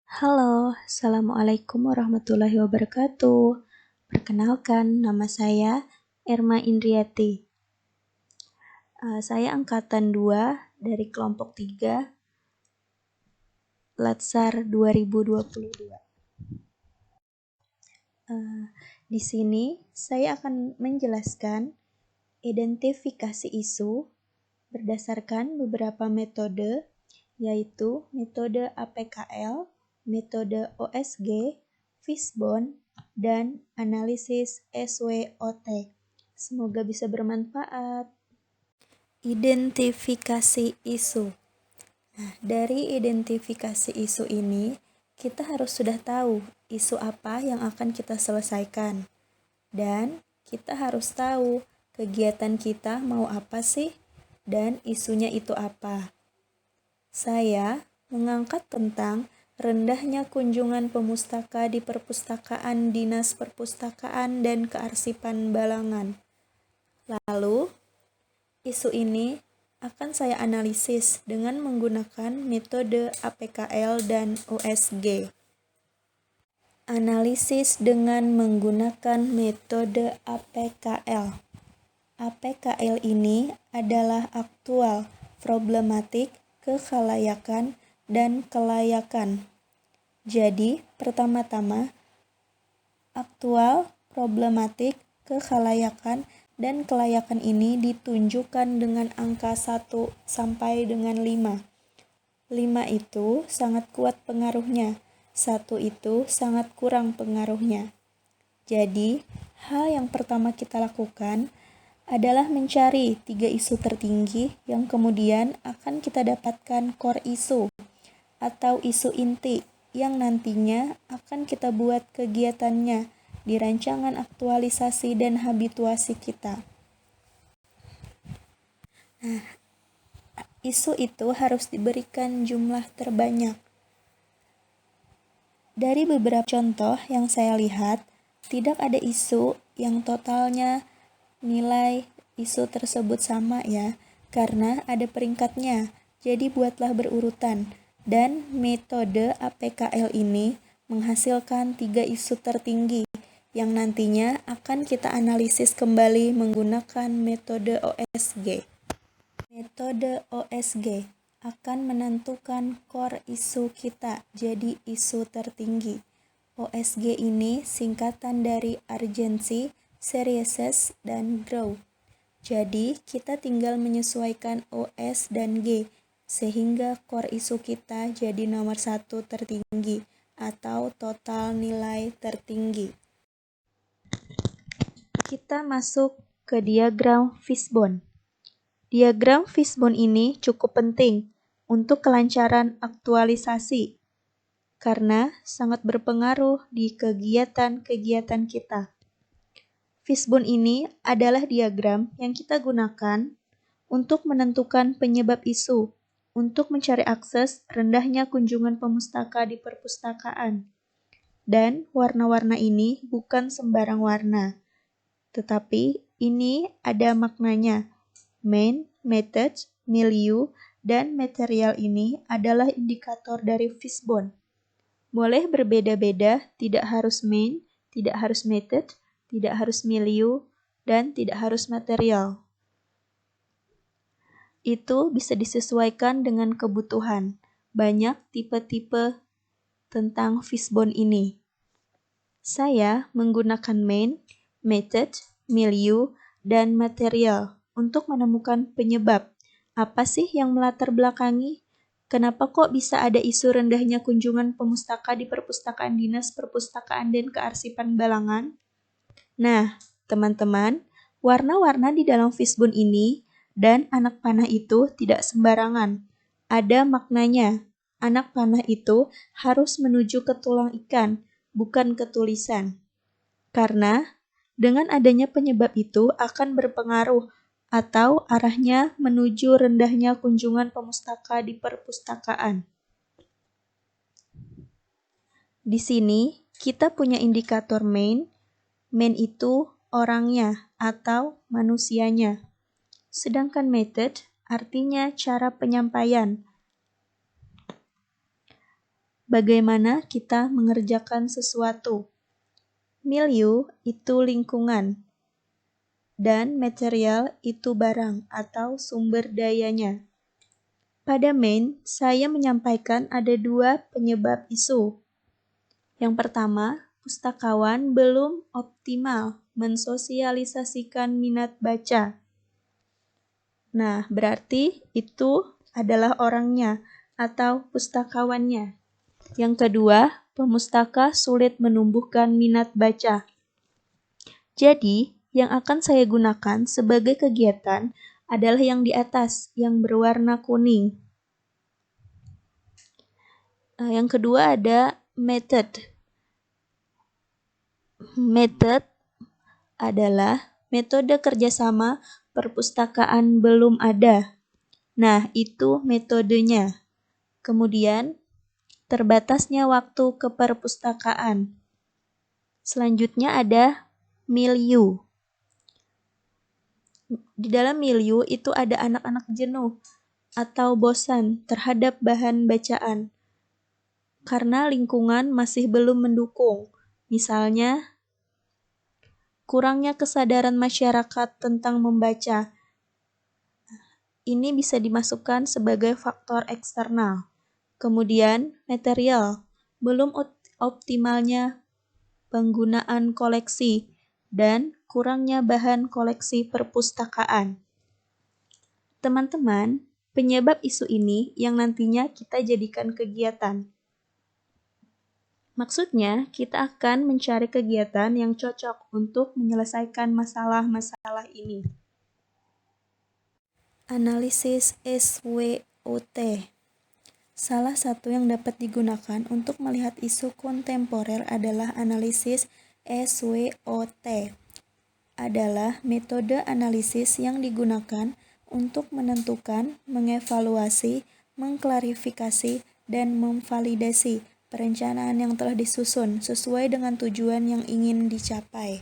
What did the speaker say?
Halo, Assalamualaikum warahmatullahi wabarakatuh. Perkenalkan, nama saya Erma Indriati. Saya angkatan 2 dari kelompok 3, Latsar 2022. Di sini saya akan menjelaskan identifikasi isu berdasarkan beberapa metode, yaitu metode APKL, metode OSG, Fishbone, dan analisis SWOT. Semoga bisa bermanfaat. Identifikasi isu. Nah, dari identifikasi isu ini, kita harus sudah tahu isu apa yang akan kita selesaikan. Dan kita harus tahu kegiatan kita mau apa sih, dan isunya itu apa. Saya mengangkat tentang rendahnya kunjungan pemustaka di perpustakaan Dinas Perpustakaan dan Kearsipan Balangan. Lalu, isu ini akan saya analisis dengan menggunakan metode APKL dan OSG. Analisis dengan menggunakan metode APKL. APKL ini adalah aktual, problematik, kekhalayakan, dan kelayakan. Jadi, pertama-tama, aktual, problematik, kekhalayakan, dan kelayakan ini ditunjukkan dengan angka 1 sampai dengan 5. 5 itu sangat kuat pengaruhnya, 1 itu sangat kurang pengaruhnya. Jadi, hal yang pertama kita lakukan adalah mencari 3 isu tertinggi yang kemudian akan kita dapatkan core isu atau isu inti yang nantinya akan kita buat kegiatannya di rancangan aktualisasi dan habituasi kita. Nah, isu itu harus diberikan jumlah terbanyak. Dari beberapa contoh yang saya lihat, tidak ada isu yang totalnya nilai isu tersebut sama ya, karena ada peringkatnya. Jadi buatlah berurutan. Dan metode APKL ini menghasilkan 3 isu tertinggi yang nantinya akan kita analisis kembali menggunakan metode OSG. Metode OSG akan menentukan core isu kita jadi isu tertinggi. OSG ini singkatan dari urgency, seriousness, dan grow. Jadi, kita tinggal menyesuaikan OS dan G, sehingga core isu kita jadi nomor 1 tertinggi, atau total nilai tertinggi. Kita masuk ke diagram Fishbone. Diagram Fishbone ini cukup penting untuk kelancaran aktualisasi, karena sangat berpengaruh di kegiatan-kegiatan kita. Fishbone ini adalah diagram yang kita gunakan untuk menentukan penyebab isu, untuk mencari akses rendahnya kunjungan pemustaka di perpustakaan. Dan warna-warna ini bukan sembarang warna, tetapi ini ada maknanya. Main, method, milieu, dan material ini adalah indikator dari Fishbone. Boleh berbeda-beda, tidak harus main, tidak harus method, tidak harus milieu, dan tidak harus material. Itu bisa disesuaikan dengan kebutuhan. Banyak tipe-tipe tentang Fishbone ini. Saya menggunakan main, method, milieu, dan material untuk menemukan penyebab. Apa sih yang melatar belakangi? Kenapa kok bisa ada isu rendahnya kunjungan pemustaka di perpustakaan Dinas Perpustakaan dan Kearsipan Balangan? Nah, teman-teman, warna-warna di dalam Fishbone ini dan anak panah itu tidak sembarangan. Ada maknanya. Anak panah itu harus menuju ke tulang ikan, bukan ke tulisan. Karena dengan adanya penyebab itu akan berpengaruh atau arahnya menuju rendahnya kunjungan pemustaka di perpustakaan. Di sini kita punya indikator main. Main itu orangnya atau manusianya. Sedangkan method artinya cara penyampaian. bagaimana kita mengerjakan sesuatu. Milieu itu lingkungan, dan material itu barang atau sumber dayanya. Pada main, saya menyampaikan ada 2 penyebab isu. Yang pertama, pustakawan belum optimal mensosialisasikan minat baca. Nah, berarti itu adalah orangnya atau pustakawannya. Yang kedua, pemustaka sulit menumbuhkan minat baca. Jadi, yang akan saya gunakan sebagai kegiatan adalah yang di atas, yang berwarna kuning. Yang kedua ada method. Method adalah metode kerjasama perpustakaan belum ada. Nah, itu metodenya. Kemudian, terbatasnya waktu ke perpustakaan. Selanjutnya ada milieu. Di dalam milieu itu ada anak-anak jenuh atau bosan terhadap bahan bacaan karena lingkungan masih belum mendukung. Misalnya, kurangnya kesadaran masyarakat tentang membaca. Ini bisa dimasukkan sebagai faktor eksternal. Kemudian, material, belum optimalnya penggunaan koleksi dan kurangnya bahan koleksi perpustakaan. Teman-teman, penyebab isu ini yang nantinya kita jadikan kegiatan. Maksudnya, kita akan mencari kegiatan yang cocok untuk menyelesaikan masalah-masalah ini. Analisis SWOT. Salah satu yang dapat digunakan untuk melihat isu kontemporer adalah analisis SWOT. Adalah metode analisis yang digunakan untuk menentukan, mengevaluasi, mengklarifikasi, dan memvalidasi perencanaan yang telah disusun sesuai dengan tujuan yang ingin dicapai.